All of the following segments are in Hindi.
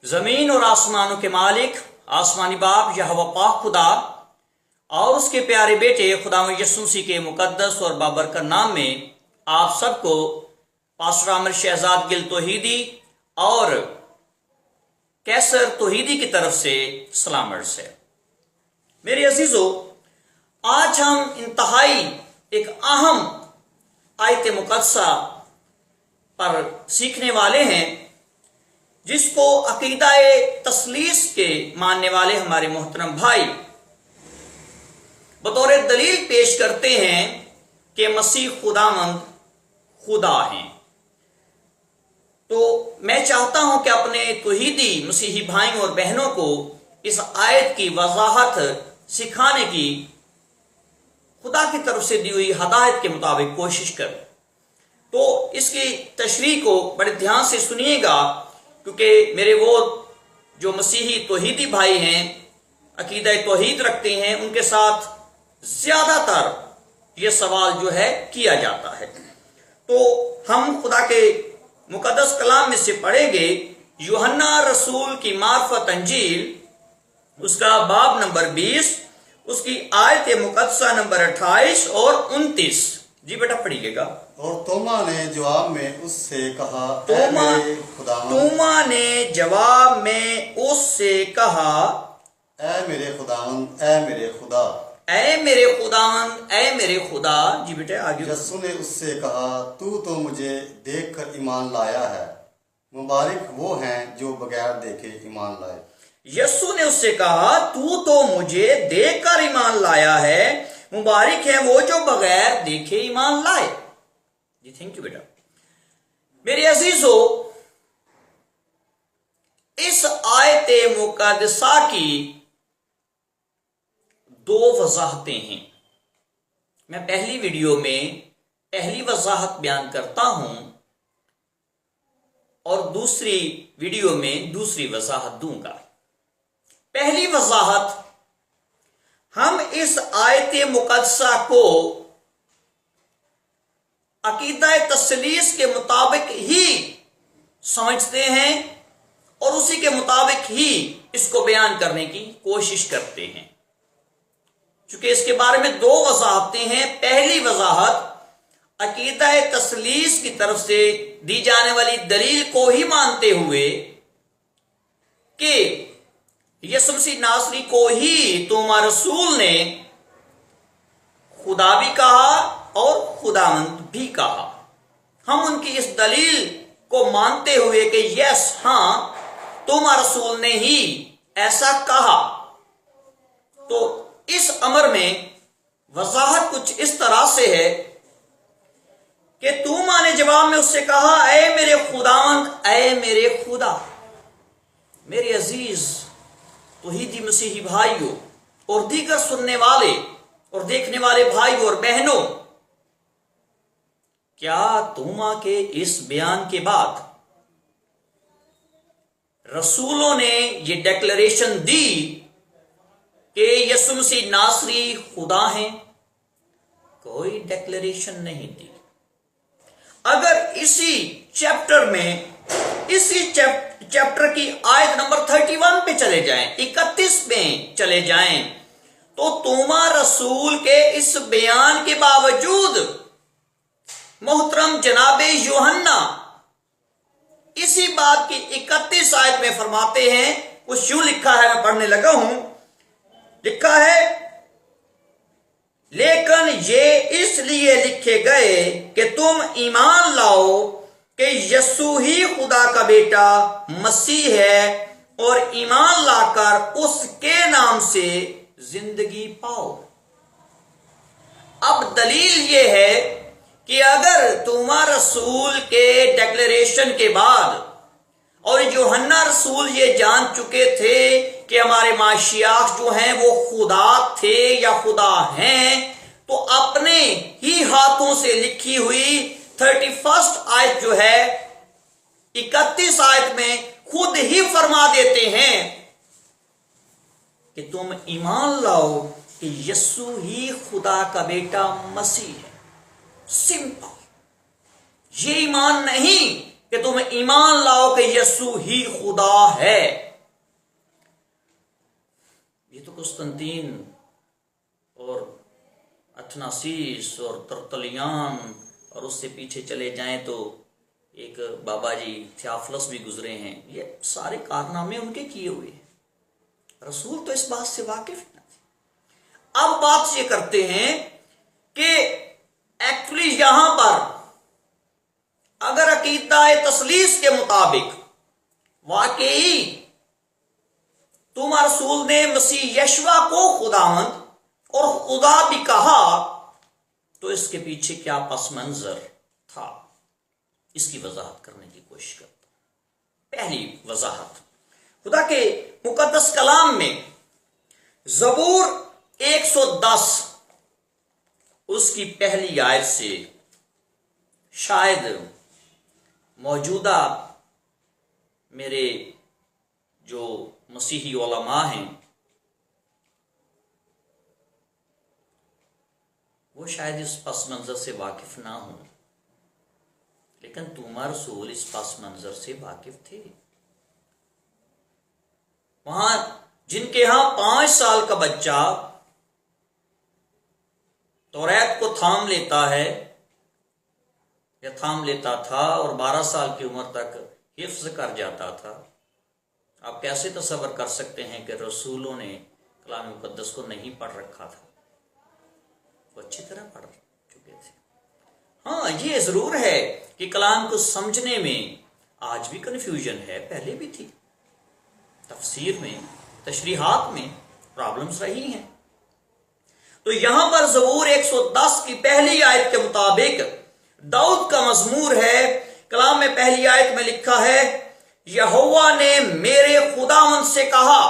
जमीन और आसमानों के मालिक आसमानी बाप यहोवा पाक खुदा और उसके प्यारे बेटे खुदा यीशु मसीह के मुकद्दस और बाबरकत नाम में आप सबको पास्टर आमिर शहजाद गिल तौहीदी और कैसर तौहीदी की तरफ से सलाम अर्ज़ है। मेरे अजीजों, आज हम इंतहाई एक अहम आयत मुकद्दसा पर सीखने वाले हैं, जिसको अकीदाए तस्लीस के मानने वाले हमारे मोहतरम भाई बतौर दलील पेश करते हैं कि मसीह खुदामंद खुदा हैं। तो मैं चाहता हूं कि अपने तौहीदी मसीही भाइयों और बहनों को इस आयत की वजाहत सिखाने की खुदा की तरफ से दी हुई हदायत के मुताबिक कोशिश करें। तो इसकी तशरीह को बड़े ध्यान से सुनिएगा, क्योंकि मेरे वो जो मसीही तौहीदी भाई हैं, अकीदा तौहीद रखते हैं, उनके साथ ज्यादातर ये सवाल जो है किया जाता है। तो हम खुदा के मुकद्दस कलाम में से पढ़ेंगे यूहन्ना रसूल की मार्फत अंजील, उसका बाब नंबर 20, उसकी आयत मुकद्दसा नंबर 28 और 29। जी बेटा पढ़िएगा। और तोमा ने जवाब में उससे कहा, तोमा ने जवाब में उससे कहा, ऐ मेरे खुदावंद, ऐ मेरे खुदा, ऐ मेरे खुदावंद, ऐ मेरे खुदा। जी बेटे आगे। यीशु ने उससे कहा, तू तो मुझे देखकर ईमान लाया है, मुबारक वो हैं जो बगैर देखे ईमान लाए। यीशु ने उससे कहा, तू तो मुझे देखकर ईमान लाया है, मुबारक है वो जो बगैर देखे ईमान लाए। जी थैंक यू बेटा। मेरे अजीजों, इस आयत मुकद्दसा की दो वजाहतें हैं। मैं पहली वीडियो में पहली वजाहत बयान करता हूं और दूसरी वीडियो में दूसरी वजाहत दूंगा। पहली वजाहत, हम इस आयत मुकद्दसा को अकीदा तस्लीस के मुताबिक ही समझते हैं और उसी के मुताबिक ही इसको बयान करने की कोशिश करते हैं। चूंकि इसके बारे में दो वजाहतें हैं। पहली वजाहत, अकीदा तस्लीस की तरफ से दी जाने वाली दलील को ही मानते हुए कि यीशु मसीह नासरी को ही तोमा रसूल ने खुदा भी कहा और खुदावंद भी कहा। हम उनकी इस दलील को मानते हुए कि यस, हां, तोमा रसूल ने ही ऐसा कहा। तो इस अमर में वजाहत कुछ इस तरह से है कि तोमा ने जवाब में उससे कहा, ऐ मेरे खुदावंद, ऐ मेरे खुदा। मेरे अजीज तौहीदी मसीही भाइयों और दीगर सुनने वाले और देखने वाले भाइयों और बहनों, क्या तोमा के इस बयान के बाद रसूलों ने यह डिक्लेरेशन दी कि यीशु मसीह नासरी खुदा हैं? कोई डिक्लेरेशन नहीं दी। अगर इसी चैप्टर में, इसी चैप्टर की आयत नंबर 31 पे चले जाएं, 31 में चले जाएं, तो तोमा रसूल के इस बयान के बावजूद मोहतरम जनाबे यूहन्ना इसी बात की 31 आयत में फरमाते हैं। कुछ यूं लिखा है, मैं पढ़ने लगा हूं। लिखा है, लेकिन ये इसलिए लिखे गए कि तुम ईमान लाओ कि यीशु ही खुदा का बेटा मसीह है, और ईमान लाकर उसके नाम से जिंदगी पाओ। अब दलील यह है कि अगर तोमा रसूल के डिक्लेरेशन के बाद और यूहन्ना रसूल ये जान चुके थे कि हमारे माशियाख जो हैं वो खुदा थे या खुदा हैं, तो अपने ही हाथों से लिखी हुई 31 आयत जो है 31 आयत में खुद ही फरमा देते हैं कि तुम ईमान लाओ कि यीशु ही खुदा का बेटा मसीह है। सिंपल। ये ईमान नहीं कि तुम ईमान लाओ कि यीशु ही खुदा है। ये तो कुस्तंतीन और अथनासीस और तरतलियान और उससे पीछे चले जाएं तो एक बाबा जी थियोफिलस भी गुजरे हैं। ये सारे कारनामे उनके किए हुए हैं। रसूल तो इस बात से वाकिफ न थे। अब बात ये करते हैं कि एक्चुअली यहां पर अगर अकीदा तसलीस के मुताबिक वाकई तुम रसूल ने मसीह यशवा को खुदावंद और खुदा भी कहा, तो इसके पीछे क्या पस मंजर था, इसकी वजाहत करने की कोशिश करता हूं। पहली वजाहत, खुदा के मुकद्दस कलाम में ज़बूर 110 उसकी पहली आयत से शायद मौजूदा मेरे जो मसीही उलमा हैं वो शायद इस पस मंजर से वाकिफ ना हो, लेकिन तुम्हारा रसूल इस पस मंजर से वाकिफ थे। वहां जिनके यहां 5 साल का बच्चा तौरात को थाम लेता है या थाम लेता था और 12 साल की उम्र तक हिफ्ज कर जाता था, आप कैसे तसव्वुर कर सकते हैं कि रसूलों ने कलाम मुकद्दस को नहीं पढ़ रखा था? वो अच्छी तरह पढ़ चुके थे। हाँ, ये जरूर है कि कलाम को समझने में आज भी कंफ्यूजन है, पहले भी थी। तफसीर में, तशरीहात में प्रॉब्लम्स रही हैं। तो यहां पर ज़बूर 110 की पहली आयत के मुताबिक दाऊद का मजमूर है। कलाम में पहली आयत में लिखा है, यहोवा ने मेरे खुदावंद से कहा,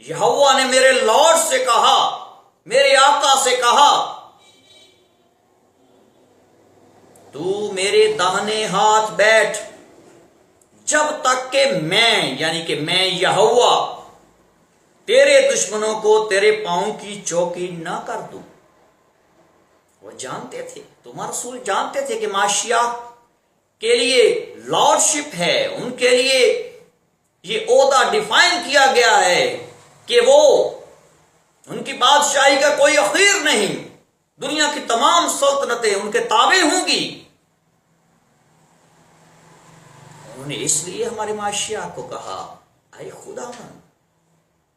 यहोवा ने मेरे लॉर्ड से कहा, मेरे आका से कहा, तू मेरे दाहिने हाथ बैठ जब तक कि मैं, यानी कि मैं यहोवा, तेरे दुश्मनों को तेरे पांव की चौकी ना कर दूं। वो जानते थे, तुम्हारा रसूल जानते थे कि माशिया के लिए लॉर्डशिप है, उनके लिए ये ओहदा डिफाइन किया गया है कि वो, उनकी बादशाही का कोई अखीर नहीं, दुनिया की तमाम सल्तनतें उनके ताबे होंगी। उन्होंने इसलिए हमारे माशिया को कहा, अरे खुदावन,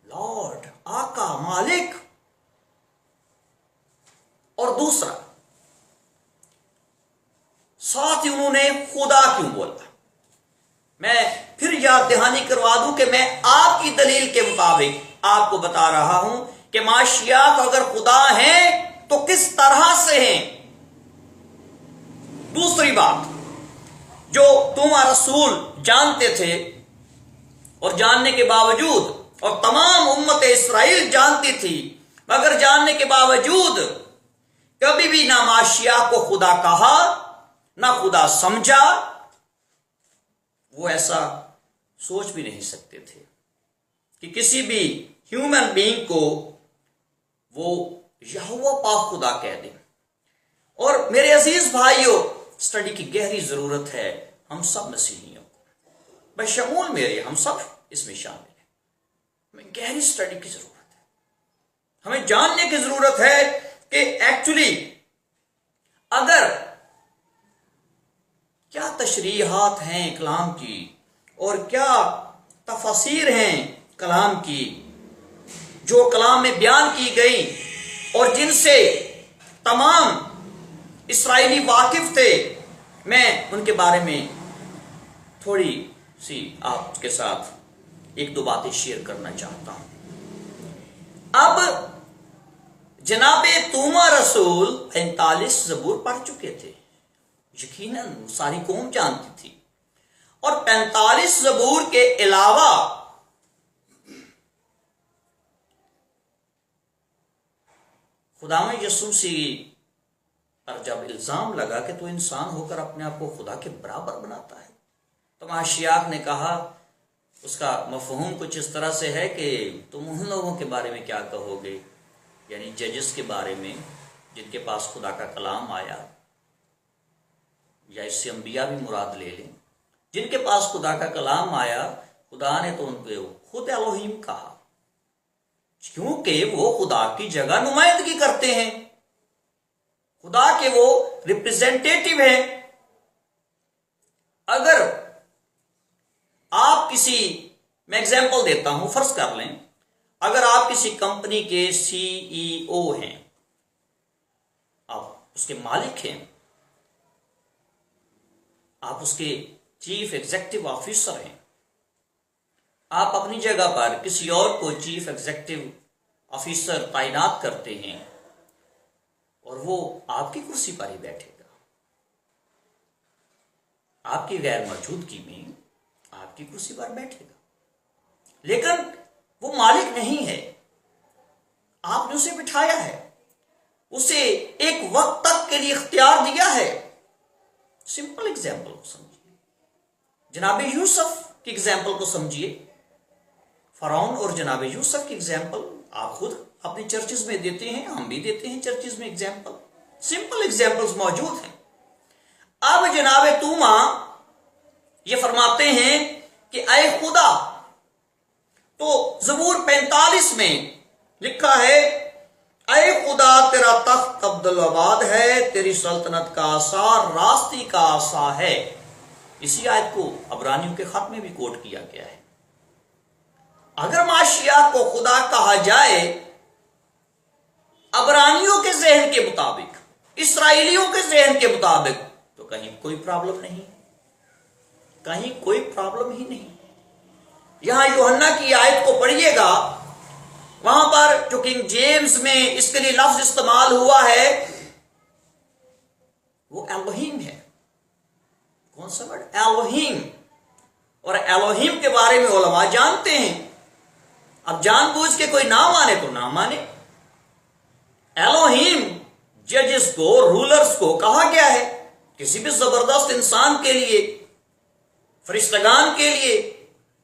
लॉर्ड, आका, मालिक। और दूसरा, साथ ही उन्होंने खुदा क्यों बोला? मैं फिर याद दहानी करवा दूं कि मैं आपकी दलील के मुताबिक आपको बता रहा हूं कि माशियाक अगर खुदा हैं तो किस तरह से हैं। दूसरी बात, जो तुम्हारा रसूल जानते थे और जानने के बावजूद, और तमाम उम्मत इस्राइल जानती थी, मगर जानने के बावजूद कभी भी ना माशिया को खुदा कहा, ना खुदा समझा, वो ऐसा सोच भी नहीं सकते थे कि किसी भी ह्यूमन बीइंग को वो यहोवा पाक खुदा कह दे। और मेरे अजीज भाइयों, स्टडी की गहरी जरूरत है हम सब मसीहियों को, बशमूल मेरे, हम सब इसमें शामिल हैं। हमें गहरी स्टडी की जरूरत है, हमें जानने की जरूरत है कि एक्चुअली अगर क्या तशरीहात हैं कलाम की और क्या तफसीर हैं कलाम की, जो कलाम में बयान की गई और जिनसे तमाम इस्राएली वाकिफ थे। मैं उनके बारे में थोड़ी सी आपके साथ एक दो बातें शेयर करना चाहता हूं। अब जनाबे तूमा रसूल 45 ज़बूर पढ़ चुके थे, यकीनन सारी कौम जानती थी। और 45 ज़बूर के अलावा खुदाम यीशु मसीह पर जब इल्जाम लगा कि तू इंसान होकर अपने आप को खुदा के बराबर बनाता है, तो माशियाक ने कहा, उसका मफहूम कुछ इस तरह से है कि तुम उन लोगों के बारे में क्या कहोगे, यानी जजेस के बारे में जिनके पास खुदा का कलाम आया, या इससे अंबिया भी मुराद ले लें, जिनके पास खुदा का कलाम आया, खुदा ने तो उनको खुद एलोहिम कहा, क्योंकि वो खुदा की जगह नुमाइंदगी करते हैं, खुदा के वो रिप्रेजेंटेटिव हैं। अगर आप किसी, मैं एग्जांपल देता हूं, फर्ज कर लें अगर आप किसी कंपनी के सीईओ हैं, आप उसके मालिक हैं, आप उसके चीफ एग्जीक्यूटिव ऑफिसर हैं, आप अपनी जगह पर किसी और को चीफ एग्जीक्यूटिव ऑफिसर तैनात करते हैं और वो आपकी कुर्सी पर ही बैठेगा, आपकी गैर मौजूदगी में आपकी कुर्सी पर बैठेगा, लेकिन वो मालिक नहीं है, आपने उसे बिठाया है, उसे एक वक्त तक के लिए इख्तियार दिया है। सिंपल एग्जाम्पल को समझिए, जनाब यूसुफ की एग्जाम्पल को समझिए। फरौन और जनाब यूसुफ की एग्जाम्पल आप खुद अपने चर्चेस में देते हैं, हम भी देते हैं चर्चेस में एग्जाम्पल, सिंपल एग्जाम्पल्स मौजूद हैं। अब जनाब तूमा ये फरमाते हैं कि ऐ खुदा, तो ज़बूर 45 में लिखा है, ऐ खुदा तेरा तख्त अब्दुल-आबाद है, तेरी सल्तनत का आसार रास्ती का आसा है। इसी आयत को अबरानियों के खत में भी कोट किया गया है। अगर माशिया को खुदा कहा जाए अबरानियों के ज़हन के मुताबिक, इसराइलियों के ज़हन के मुताबिक, तो कहीं कोई प्रॉब्लम नहीं, कहीं कोई प्रॉब्लम ही नहीं। यहां यूहन्ना की आयत को पढ़िएगा, वहां पर जो किंग जेम्स में इसके लिए लफ्ज इस्तेमाल हुआ है वो एलोहिम है। कौन सा वर्ड? एलोहिम। और एलोहिम के बारे में उलमा जानते हैं। अब जानबूझ के कोई ना माने तो ना माने। एलोहिम जजेस को, रूलर्स को कहा गया है, किसी भी जबरदस्त इंसान के लिए, फरिश्तगान के लिए,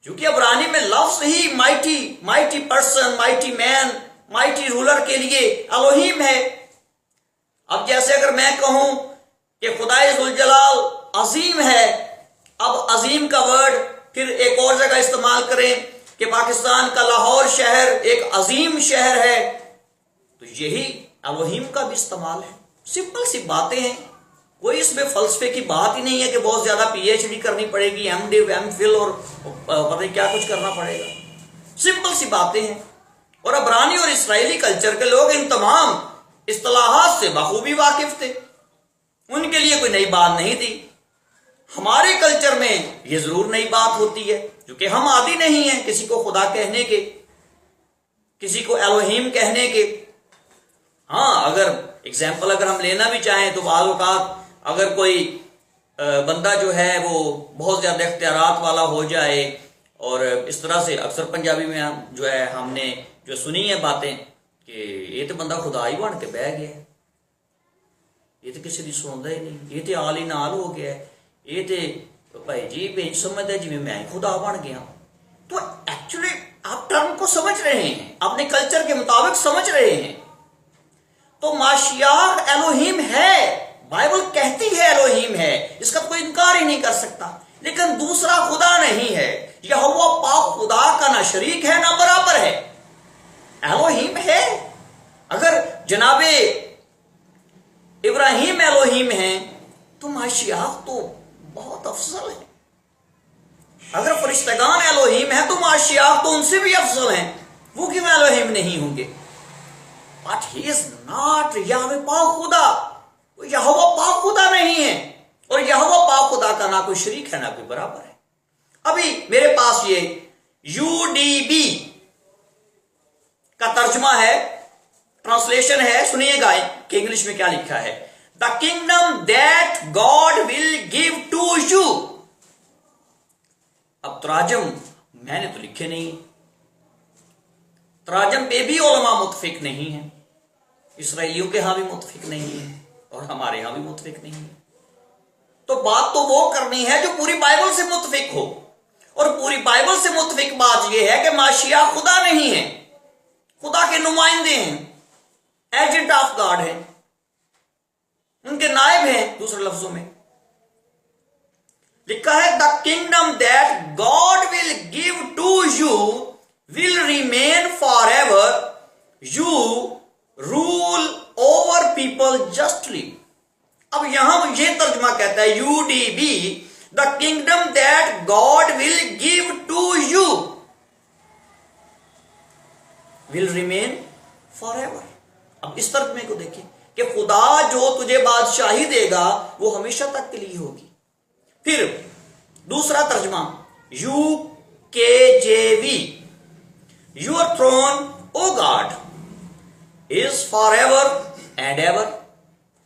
क्योंकि अबरानी में लफ्ज ही mighty person, mighty man, mighty ruler के लिए एलोहिम है। अब जैसे अगर मैं कहूं कि खुदाए जुल जलाल अजीम है, अब अजीम का वर्ड फिर एक और जगह इस्तेमाल करें कि पाकिस्तान का लाहौर शहर एक अजीम शहर है, तो यही एलोहिम का भी इस्तेमाल है। सिंपल सी बातें हैं, कोई इसमें फलसफे की बात ही नहीं है कि बहुत ज्यादा पीएचडी करनी पड़ेगी, एमडी, एमफिल और पता नहीं क्या कुछ करना पड़ेगा। सिंपल सी बातें हैं। और अबरानी और इस्राएली कल्चर के लोग इन तमाम इस्तिलाहात से बखूबी वाकिफ थे, उनके लिए कोई नई बात नहीं थी। हमारे कल्चर में ये जरूर नई बात होती है, क्योंकि हम आदी नहीं है किसी को खुदा कहने के, किसी को एलोहिम कहने के। हाँ, अगर एग्जाम्पल अगर हम लेना भी चाहें तो बाज़ औक़ात अगर कोई बंदा जो है वो बहुत ज्यादा इख्तियारात वाला हो जाए, और इस तरह से अक्सर पंजाबी में हम जो है हमने जो सुनी है बातें कि ये तो बंदा खुदा ही बन के बह गया, ये तो किसी की सुनता ही नहीं, ये तो आल ही नाल हो गया, ये तो भाई जी बेंच समझता जिमें मैं खुदा बन गया। तो एक्चुअली आप टर्म को समझ रहे हैं, अपने कल्चर के मुताबिक समझ रहे हैं। तो माशियाह एलोहिम है, बाइबल कहती है एलोहिम है, इसका कोई इनकार ही नहीं कर सकता, लेकिन दूसरा खुदा नहीं है। यहोवा पाक खुदा का ना शरीक है ना बराबर है, एलोहिम है। अगर जनाबे इब्राहिम एलोहिम है तो माशियाह तो बहुत अफजल है। अगर फरिश्तगान एलोहिम है तो माशियाह तो उनसे भी अफजल हैं, वो क्यों एलोहिम नहीं होंगे? But he is not Yahweh पाक खुदा, यहोवा पाक खुदा नहीं है, और यहोवा पाक खुदा का ना कोई शरीक है ना कोई बराबर है। अभी मेरे पास ये UDB का तर्जुमा है, ट्रांसलेशन है, सुनिएगा कि इंग्लिश में क्या लिखा है। The kingdom that God will give to you. अब तराजम मैंने तो लिखे नहीं, तराजम पे भी उलमा मुतफिक नहीं है, इसराइलियों के यहां भी मुतफिक नहीं है और हमारे यहां भी मुतफिक नहीं है। तो बात तो वो करनी है जो पूरी बाइबल से मुतफिक हो, और पूरी बाइबल से मुतफिक बात यह है कि माशिया खुदा नहीं है, खुदा के नुमाइंदे हैं, एजेंट ऑफ गॉड है, उनके नायब हैं दूसरे लफ्जों में। लिखा है the kingdom that God will give to you will remain forever, you rule over people justly. अब यहां ये तर्जुमा कहता है UDB, the kingdom that God will give to you will remain forever. अब इस तर्जुमे को देखिए कि खुदा जो तुझे बादशाही देगा वो हमेशा तक के लिए होगी। फिर दूसरा तर्जुमा UKJV, your throne O God is for ever and ever.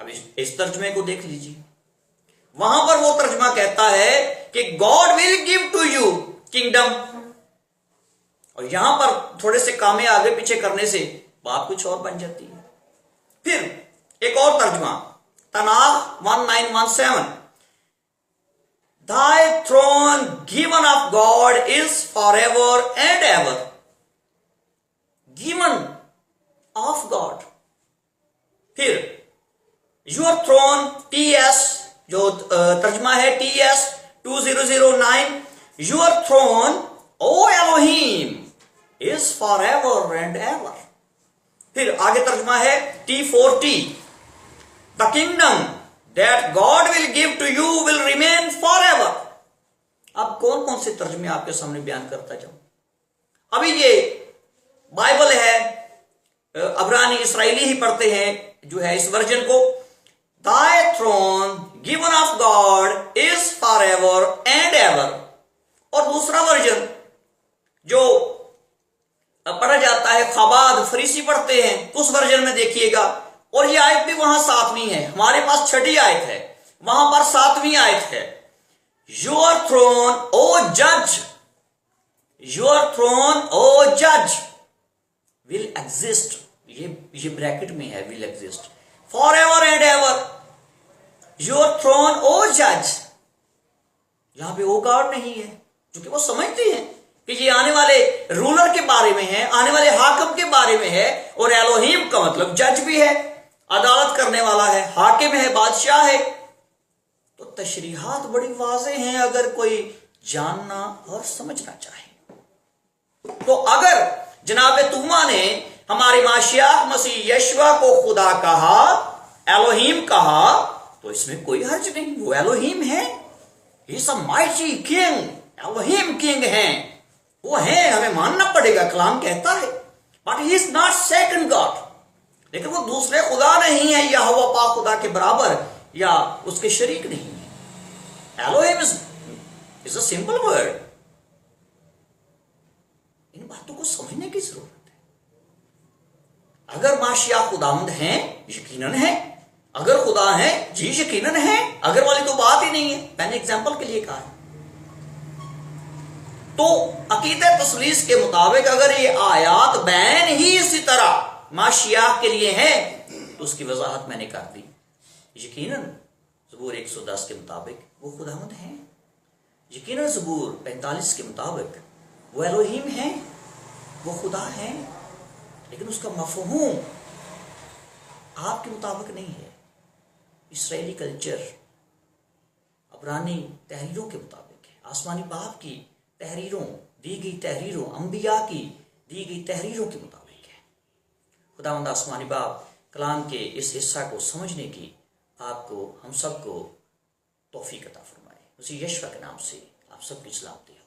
अब इस तर्जुमे को देख लीजिए, वहां पर वो तर्जुमा कहता है कि God will give to you kingdom, और यहां पर थोड़े से कामे आगे पीछे करने से बात कुछ और बन जाती है। फिर एक और तर्जुमा तनाख 1917, Thy throne given of God is forever and ever, given of God। फिर your throne TS, जो तर्जुमा है TS 2009, your throne O Elohim is forever and ever। फिर आगे तर्जुमा है T4T, the kingdom that God will give to you will remain forever। अब कौन कौन से तर्जुमे आपके सामने बयान करता जाऊं। अभी ये बाइबल है, अब्रानी इसराइली ही पढ़ते हैं जो है इस वर्जन को, Thy throne given of God is forever and ever। और दूसरा वर्जन जो पढ़ा जाता है खबाद फरीसी पढ़ते हैं, उस वर्जन में देखिएगा, और ये आयत भी वहां 7वीं है, हमारे पास 6ठी आयत है, वहां पर 7वीं आयत है, योर थ्रोन ओ जज, योर थ्रोन ओ जज विल एग्जिस्ट, ये ब्रैकेट में है, will exist for ever and ever, your throne O जज। यहां पे ओ गॉड नहीं है, क्योंकि वो समझते हैं कि ये आने वाले रूलर के बारे में है, आने वाले हाकिम के बारे में है, और एलोहीम का मतलब जज भी है, अदालत करने वाला है, हाकिम है, बादशाह है। तो तशरीहात बड़ी वाज़ेह हैं अगर कोई जानना और समझना चाहे। तो अगर जनाब तुमा ने हमारे माशियाह मसीह यशवा को खुदा कहा, एलोहीम कहा, तो इसमें कोई हर्ज नहीं, वो एलोहीम है, he is a mighty king, Elohim king है, वो है, हमें मानना पड़ेगा, कलाम कहता है। But he is not second God, लेकिन वो दूसरे खुदा नहीं है, यहोवा पाक खुदा के बराबर या उसके शरीक नहीं है। Elohim is a simple word. इन बातों को समझने की जरूरत है। अगर माशिया खुदावंद हैं, यकीनन है, अगर खुदा है जी यकीनन है, अगर वाली तो बात ही नहीं है, मैंने एग्जांपल के लिए कहा है। तो अकीदत तस्लीस के मुताबिक अगर ये आयात बैन ही इसी तरह माशिया के लिए है, तो उसकी वजाहत मैंने कर दी। यकीनन ज़बूर 110 के मुताबिक वो खुदावंद हैं, यकीनन ज़बूर 45 के मुताबिक वो एलोहीम है, वो खुदा है, लेकिन उसका मफहूम आपके मुताबिक नहीं है। इसराइली कल्चर अबरानी तहरीरों के मुताबिक है, आसमानी बाप की तहरीरों, दी गई तहरीरों, अंबिया की दी गई तहरीरों के मुताबिक है। खुदावंद आसमानी बाप कलाम के इस हिस्सा को समझने की आपको, हम सबको तौफीक अता फरमाए। उसी यशवा के नाम से आप सबकी सलामती हो।